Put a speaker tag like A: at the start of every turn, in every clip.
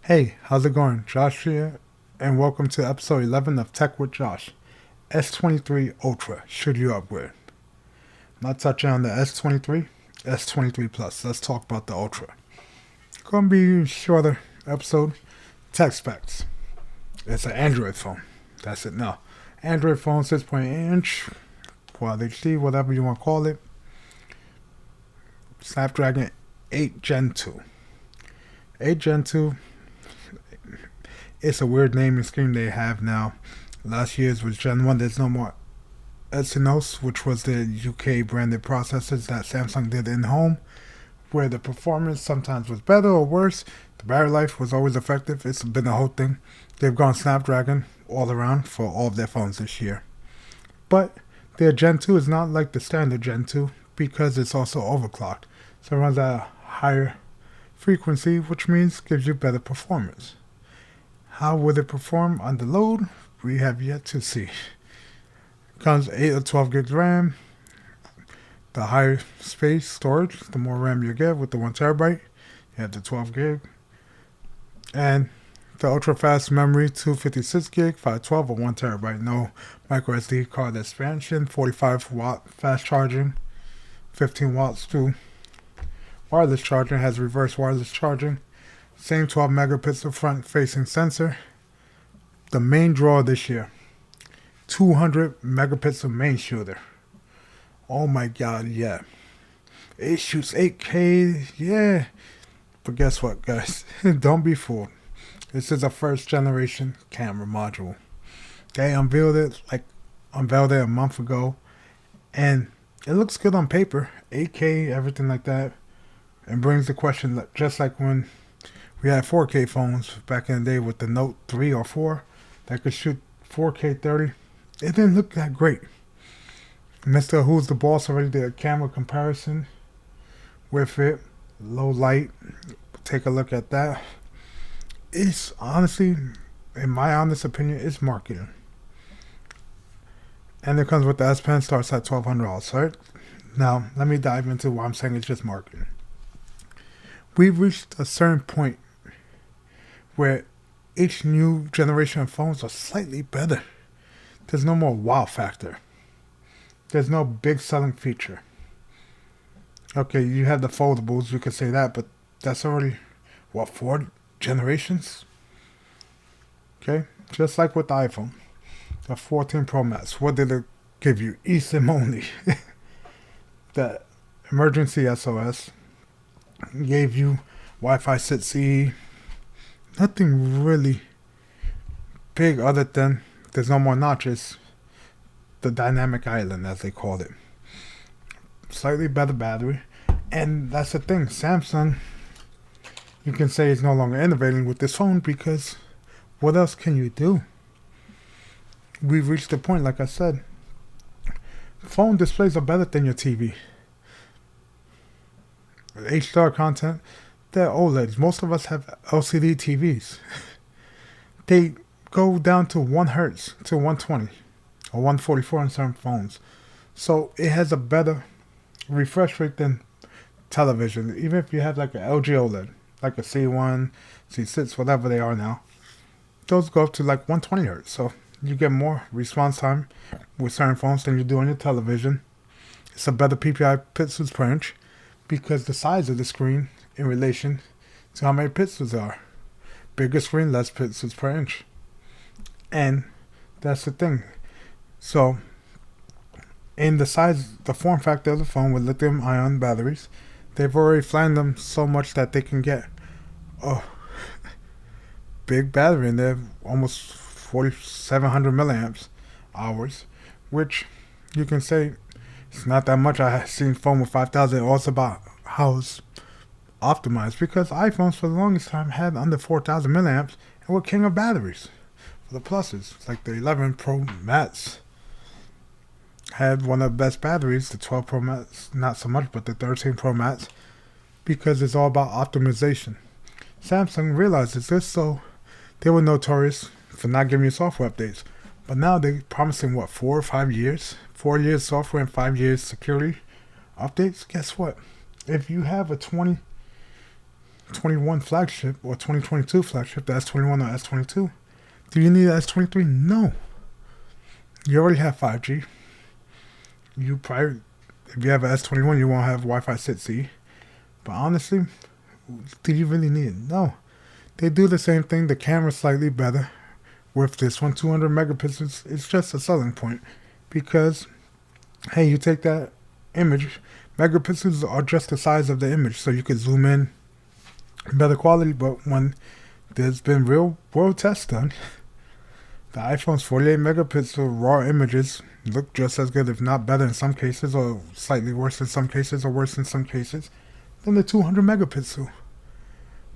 A: Hey, how's it going? Josh here, and welcome to episode 11 of Tech with Josh. S23 Ultra, should you upgrade? I'm not touching on the S23, S23 Plus. Let's talk about the Ultra. Gonna be a shorter episode. Tech specs. It's an Android phone. That's it now. Android phone, 6.8 inch, Quad HD, whatever you want to call it. Snapdragon 8 Gen 2. 8 Gen 2. It's a weird naming scheme they have now. Last year's was Gen 1. There's no more Exynos, which was the UK branded processors that Samsung did in home, where the performance sometimes was better or worse. The battery life was always effective. It's been a whole thing. They've gone Snapdragon all around for all of their phones this year. But their Gen 2 is not like the standard Gen 2 because it's also overclocked. So it runs at a higher frequency, which means gives you better performance. How will it perform under load? We have yet to see. Comes 8 or 12 gigs RAM. The higher space storage, the more RAM you get with the 1 terabyte. You have the 12 gig. And the ultra fast memory, 256 gig, 512 or 1 terabyte. No micro SD card expansion, 45 watt fast charging, 15 watts to wireless charging, has reverse wireless charging. Same 12 megapixel front facing sensor. The main draw this year, 200 megapixel main shooter. Oh my god, yeah. It shoots 8K, yeah. But guess what, guys? Don't be fooled. This is a first generation camera module. They unveiled it a month ago, and it looks good on paper. 8K, everything like that. And brings the question, just like when we had 4K phones back in the day with the Note 3 or 4 that could shoot 4K 30. It didn't look that great. Mr. Who's the Boss already did a camera comparison with it. Low light. Take a look at that. It's honestly, in my honest opinion, it's marketing. And it comes with the S Pen, starts at $1,200, right? Now, let me dive into why I'm saying it's just marketing. We've reached a certain point where each new generation of phones are slightly better. There's no more wow factor. There's no big selling feature. Okay, you have the foldables, you could say that, but that's already, 4 generations? Okay, just like with the iPhone. The 14 Pro Max, what did it give you? eSIM only. The emergency SOS gave you Wi-Fi 6E. Nothing really big other than there's no more notches. The dynamic island, as they called it. Slightly better battery. And that's the thing. Samsung, you can say, is no longer innovating with this phone because what else can you do? We've reached the point, like I said, phone displays are better than your TV. HDR content, they're OLEDs. Most of us have LCD TVs. They go down to 1 hertz to 120 or 144 on some phones. So it has a better refresh rate than television. Even if you have like an LG OLED, like a C1, C6, whatever they are now, those go up to like 120 hertz. So you get more response time with certain phones than you do on your television. It's a better PPI pixels per inch because the size of the screen in relation to how many pixels are. Bigger screen, less pixels per inch. And that's the thing. So, in the size, the form factor of the phone with lithium ion batteries, they've already flattened them so much that they can get a big battery in there, almost 4,700 milliamps hours, which you can say it's not that much. I have seen phone with 5,000. Also about how it's optimized because iPhones for the longest time had under 4,000 milliamps and were king of batteries for the pluses. Like the 11 Pro Max had one of the best batteries. The 12 Pro Max not so much, but the 13 Pro Max, because it's all about optimization. Samsung realizes this, so they were notorious for not giving you software updates. But now they're promising 4 or 5 years? 4 years software and 5 years security updates. Guess what? If you have a 21 flagship or 2022 flagship, the S21 or S22. Do you need an S23? No. You already have 5G. You probably, if you have an S21, you won't have Wi-Fi 6E. But honestly, do you really need it? No. They do the same thing. The camera's slightly better. With this one, 200 megapixels, it's just a selling point. Because, hey, you take that image, megapixels are just the size of the image. So you could zoom in, better quality. But when there's been real world tests done, the iPhone's 48 megapixel raw images look just as good, if not better in some cases, or slightly worse in some cases, or worse in some cases, than the 200 megapixel.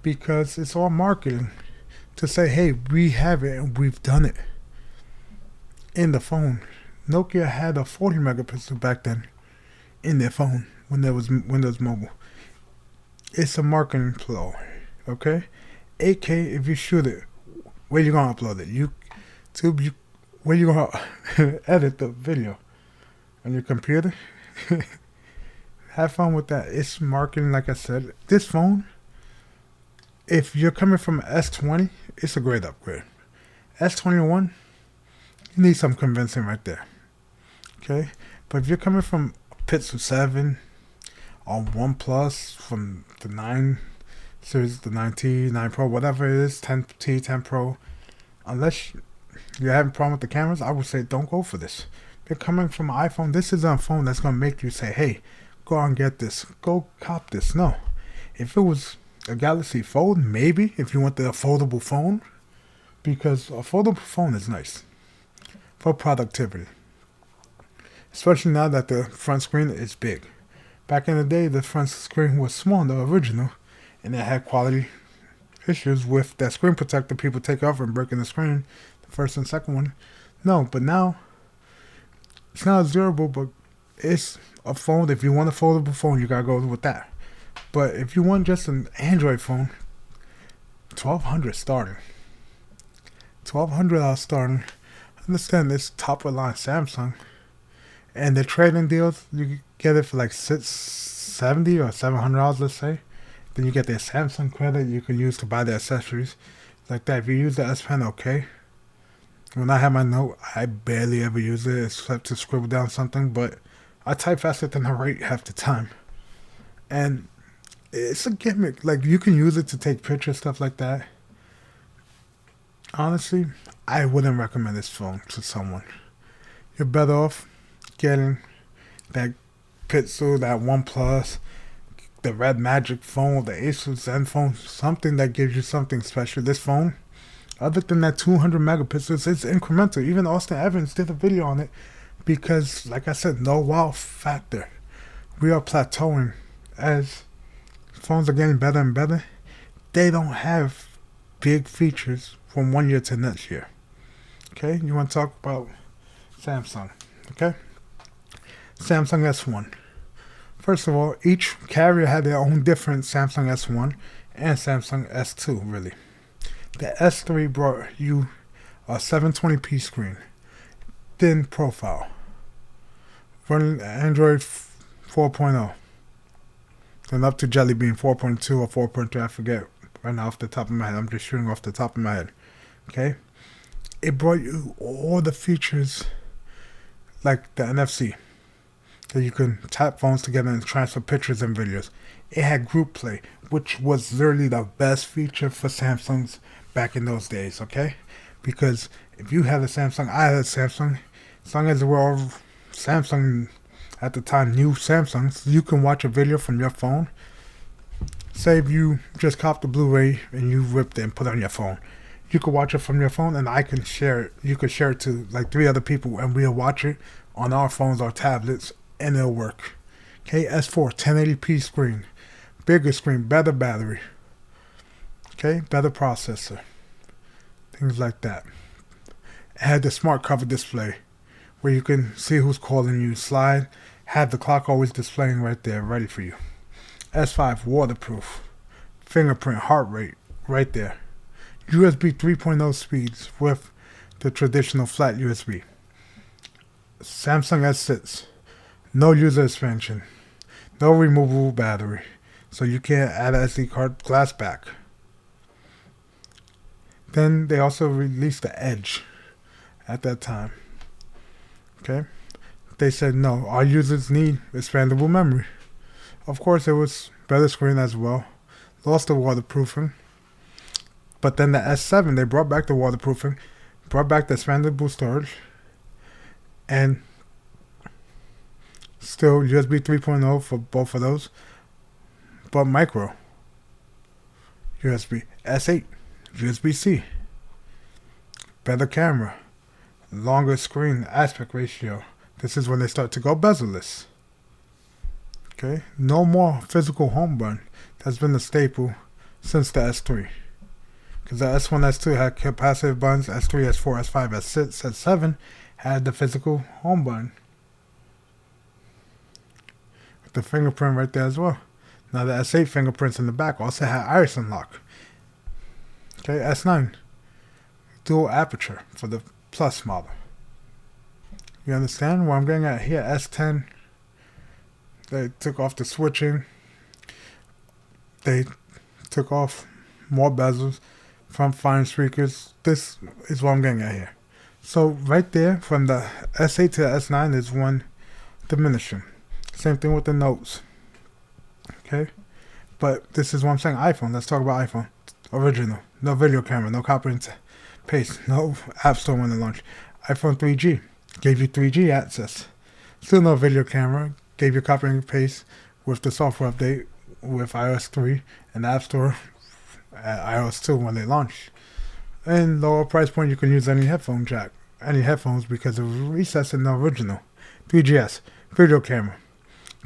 A: Because it's all marketing to say, hey, we have it and we've done it in the phone. Nokia had a 40 megapixel back then in their phone when there was Windows Mobile. It's a marketing ploy, okay? 8K, if you shoot it, where you gonna upload it? Where you gonna edit the video? On your computer? Have fun with that. It's marketing, like I said. This phone, if you're coming from S20, it's a great upgrade. S21, you need some convincing right there. Okay? But if you're coming from Pixel 7 or OnePlus, from the 9 series, the 9T, 9 Pro, whatever it is, 10T, 10 Pro, unless you're having a problem with the cameras, I would say don't go for this. If you're coming from an iPhone, this is a phone that's going to make you say, hey, go out and get this. Go cop this. No. If it was a Galaxy Fold, maybe, if you want the foldable phone, because a foldable phone is nice for productivity, especially now that the front screen is big. Back in the day, the front screen was small, the original, and it had quality issues with that screen protector. People take off and breaking the screen, the first and second one. No, but now it's not as durable, but it's a phone. If you want a foldable phone, you gotta go with that. But if you want just an Android phone, $1,200 starting. $1,200 starting. Understand this top of the line Samsung, and the trading deals, you get it for like $670 or $700, let's say. Then you get their Samsung credit you can use to buy the accessories like that. If you use the S Pen, okay. When I have my note, I barely ever use it except to scribble down something, but I type faster than I write half the time. And it's a gimmick. Like, you can use it to take pictures, stuff like that. Honestly, I wouldn't recommend this phone to someone. You're better off getting that Pixel, that OnePlus, the Red Magic phone, the Asus Zen phone, something that gives you something special. This phone, other than that 200 megapixels, it's incremental. Even Austin Evans did a video on it because, like I said, no wow factor. We are plateauing as phones are getting better and better. They don't have big features from one year to next year. Okay, you want to talk about Samsung? Okay, Samsung S1. First of all, each carrier had their own different Samsung S1 and Samsung S2, really. The S3 brought you a 720p screen, thin profile, running Android 4.0, and up to Jelly Bean 4.2 or 4.3, I forget right now off the top of my head. I'm just shooting off the top of my head. Okay? It brought you all the features like the NFC, that you can tap phones together and transfer pictures and videos. It had group play, which was literally the best feature for Samsungs back in those days, okay? Because if you had a Samsung, I had a Samsung, as long as they were all Samsung at the time, new Samsungs, you can watch a video from your phone. Say if you just copped the Blu-ray and you ripped it and put it on your phone. You could watch it from your phone and I can share it. You could share it to like 3 other people and we'll watch it on our phones or tablets and it'll work. Okay, S4, 1080p screen. Bigger screen, better battery. Okay, better processor. Things like that. It had the smart cover display where you can see who's calling you. Slide, had the clock always displaying right there, ready for you. S5, waterproof. Fingerprint, heart rate, right there. USB 3.0 speeds with the traditional flat USB. Samsung S6, no user expansion, no removable battery, so you can't add an SD card glass back. Then they also released the Edge at that time. Okay? They said no, our users need expandable memory. Of course, it was better screen as well. Lost the waterproofing. But then the S7, they brought back the waterproofing, brought back the expandable storage, and still USB 3.0 for both of those, but micro USB. S8, USB-C, better camera, longer screen aspect ratio. This is when they start to go bezel-less. Okay, no more physical home button. That's been a staple since the S3. Because the S1, S2 had capacitive buttons, S3, S4, S5, S6, S7 had the physical home button. With the fingerprint right there as well. Now the S8 fingerprints in the back also had iris unlock. Okay, S9, dual aperture for the Plus model. You understand what I'm getting at here? S10, they took off the switching. They took off more bezels from fine speakers. This is what I'm getting at here. So right there, from the S8 to the S9 is one diminishing. Same thing with the notes. Okay? But this is what I'm saying. iPhone. Let's talk about iPhone. Original. No video camera. No copy and paste. No app store when it launched. iPhone 3G. Gave you 3G access. Still no video camera. Gave you copy and paste with the software update with iOS 3 and the App Store at iOS 2 when they launched. And lower price point, you can use any headphone jack. Any headphones because it was recessed in the original. 3GS. Video camera.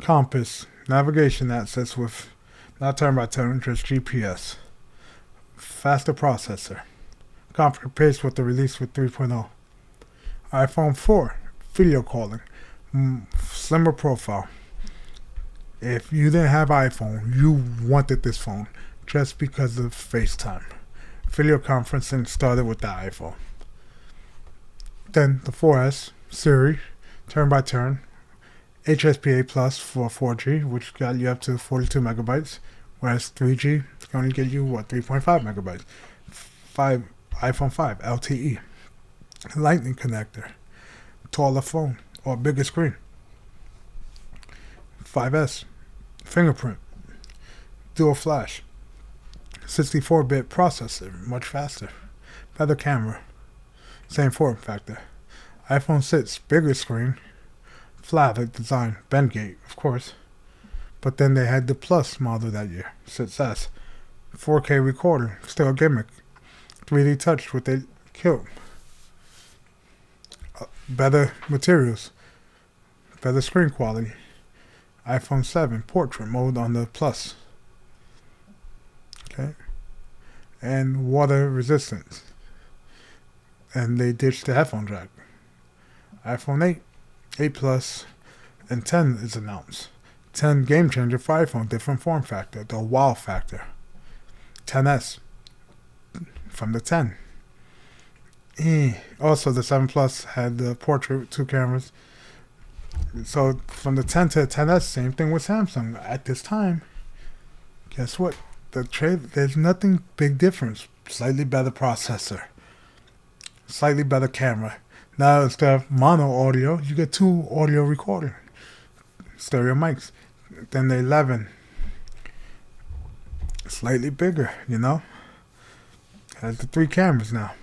A: Compass. Navigation access with not turn by turn, just GPS. Faster processor. Copy and paste with the release with 3.0. iPhone 4. Video calling. Slimmer profile. If you didn't have iPhone, you wanted this phone just because of FaceTime. Video conferencing started with the iPhone. Then the 4S, Siri, turn by turn, HSPA Plus for 4G, which got you up to 42 megabytes, whereas 3G can only get you, 3.5 megabytes. iPhone 5, LTE, Lightning connector, taller phone, or bigger screen. 5S, fingerprint, dual flash, 64-bit processor, much faster, better camera, same form factor. iPhone 6, bigger screen, flatter design, bend gate, of course. But then they had the Plus model that year, 6S, 4K recorder, still a gimmick, 3D touch, what they killed. Better materials, better screen quality. iPhone 7 portrait mode on the Plus. Okay. And water resistance. And they ditched the headphone jack. iPhone 8, 8 Plus, and 10 is announced. 10 game changer for iPhone, different form factor, the wow factor. 10S from the 10. Also, the 7 Plus had the portrait, 2 cameras. So from the 10 to the 10S, same thing with Samsung. At this time, guess what? There's nothing big difference. Slightly better processor, slightly better camera. Now instead of mono audio, you get 2 audio recording, stereo mics. Then the 11, slightly bigger, has the 3 cameras now.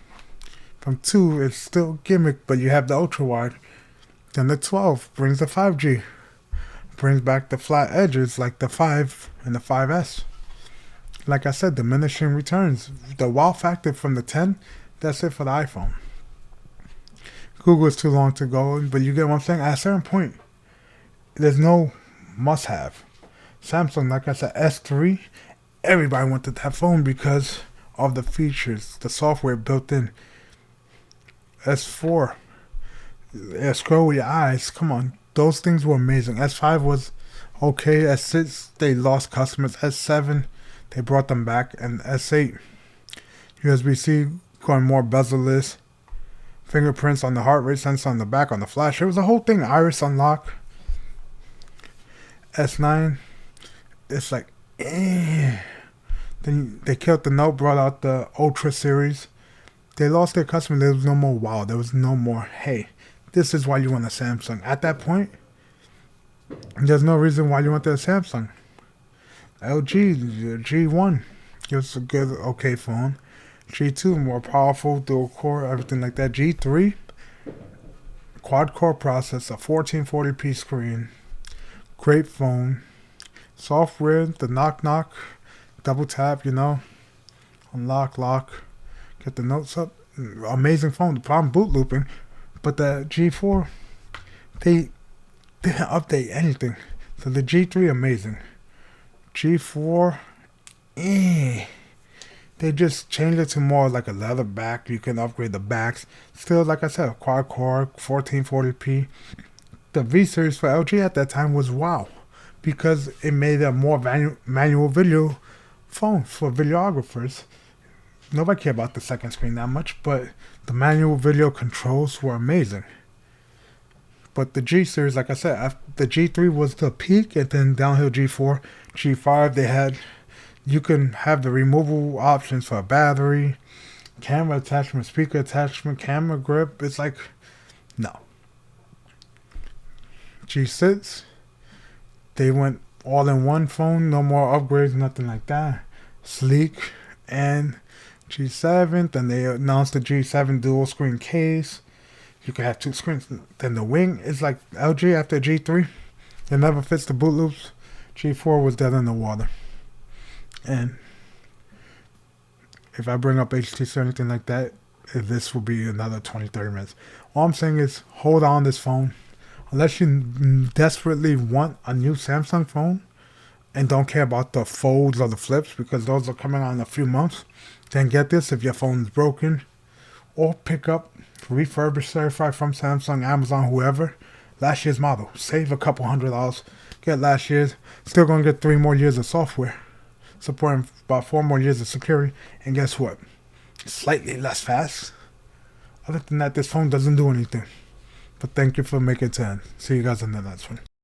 A: From 2, it's still gimmick, but you have the ultra wide. Then the 12 brings the 5G. Brings back the flat edges like the 5 and the 5S. Like I said, diminishing returns. The wow factor from the 10, that's it for the iPhone. Google is too long to go, but you get what I'm saying? At a certain point, there's no must-have. Samsung, like I said, S3, everybody wanted that phone because of the features, the software built in. S4, scroll with your eyes. Come on, those things were amazing. S5 was okay. S6, they lost customers. S7, they brought them back. And S8, USB-C, going more bezel-less. Fingerprints on the heart rate sensor on the back on the flash. It was a whole thing. Iris unlock. S9, it's like, Eh. Then they killed the Note, brought out the Ultra series. They lost their customer. There was no more wow. There was no more, hey, this is why you want a Samsung. At that point, there's no reason why you want a Samsung. LG, G1, gives a good, okay phone. G2, more powerful, dual core, everything like that. G3, quad core processor, 1440p screen, great phone. Software, the knock, double tap, unlock, lock, get the notes up. Amazing phone. The problem, boot looping, but the G4, they didn't update anything. So the G3, amazing. G4, they just changed it to more like a leather back. You can upgrade the backs. Still, like I said, quad core, 1440p. The V series for LG at that time was wow, because it made a more manual video phone for videographers. Nobody cared about the second screen that much, but the manual video controls were amazing. But the G series, like I said, the G3 was the peak, and then downhill G4, G5, they had, you can have the removable options for a battery, camera attachment, speaker attachment, camera grip. It's like, no. G6, they went all in one phone, no more upgrades, nothing like that. Sleek. And G7, then they announced the G7 dual screen case. You can have two screens. Then the wing is like LG after G3. It never fits the boot loops. G4 was dead in the water. And if I bring up HTC or anything like that, this will be another 20-30 minutes. All I'm saying is hold on this phone. Unless you desperately want a new Samsung phone and don't care about the folds or the flips, because those are coming out in a few months, then get this if your phone is broken. Or pick up refurbished, certified from Samsung, Amazon, whoever, last year's model. Save a couple $100. Get last year's. Still going to get 3 more years of software, supporting about 4 more years of security. And guess what? Slightly less fast. Other than that, this phone doesn't do anything. But thank you for making it to end. See you guys in the next one.